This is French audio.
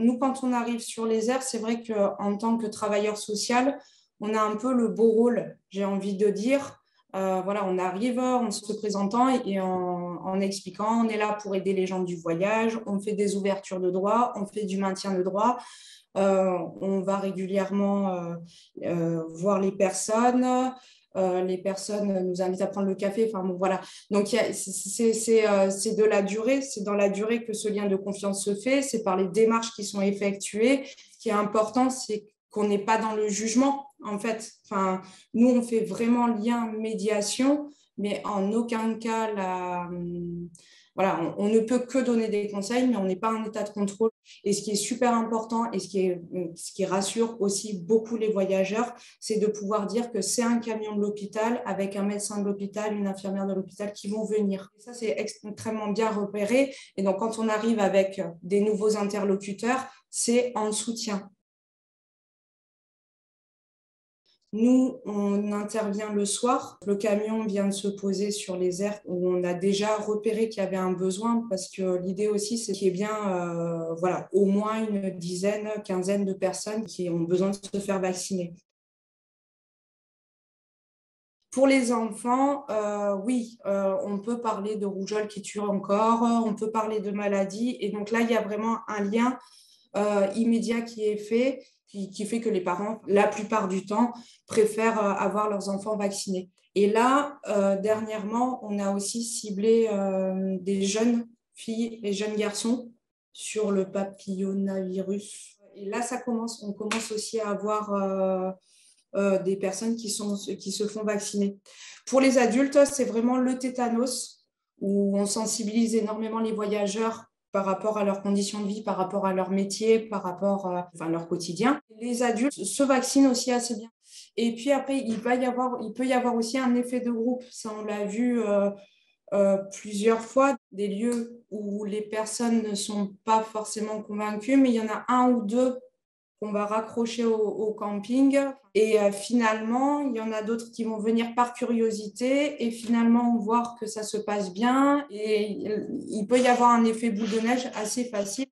nous, quand on arrive sur les aires, c'est vrai qu'en tant que travailleur social, on a un peu le beau rôle, j'ai envie de dire. Voilà, on arrive en se présentant et en expliquant, on est là pour aider les gens du voyage, on fait des ouvertures de droit, on fait du maintien de droit, on va régulièrement voir les personnes. Les personnes nous invitent à prendre le café. Enfin, bon, voilà. Donc, c'est de la durée. C'est dans la durée que ce lien de confiance se fait. C'est par les démarches qui sont effectuées. Ce qui est important, c'est qu'on n'est pas dans le jugement, en fait. Enfin, nous, on fait vraiment lien médiation, mais en aucun cas, voilà, on ne peut que donner des conseils, mais on n'est pas en état de contrôle. Et ce qui est super important et ce qui rassure aussi beaucoup les voyageurs, c'est de pouvoir dire que c'est un camion de l'hôpital avec un médecin de l'hôpital, une infirmière de l'hôpital qui vont venir. Et ça, c'est extrêmement bien repéré. Et donc, quand on arrive avec des nouveaux interlocuteurs, c'est en soutien. Nous, on intervient le soir. Le camion vient de se poser sur les aires où on a déjà repéré qu'il y avait un besoin parce que l'idée aussi, c'est qu'il y ait bien voilà, au moins une dizaine, quinzaine de personnes qui ont besoin de se faire vacciner. Pour les enfants, oui, on peut parler de rougeole qui tue encore, on peut parler de maladies. Et donc là, il y a vraiment un lien immédiat qui est fait, qui fait que les parents, la plupart du temps, préfèrent avoir leurs enfants vaccinés. Et là, dernièrement, on a aussi ciblé des jeunes filles et jeunes garçons sur le papillomavirus. Et là, on commence aussi à avoir des personnes qui se font vacciner. Pour les adultes, c'est vraiment le tétanos, où on sensibilise énormément les voyageurs par rapport à leurs conditions de vie, par rapport à leur métier, par rapport à leur quotidien. Les adultes se vaccinent aussi assez bien. Et puis après, il peut y avoir aussi un effet de groupe. Ça, on l'a vu plusieurs fois, des lieux où les personnes ne sont pas forcément convaincues, mais il y en a un ou deux qu'on va raccrocher au camping. Et finalement, il y en a d'autres qui vont venir par curiosité et finalement voir que ça se passe bien. Et il peut y avoir un effet boule de neige assez facile.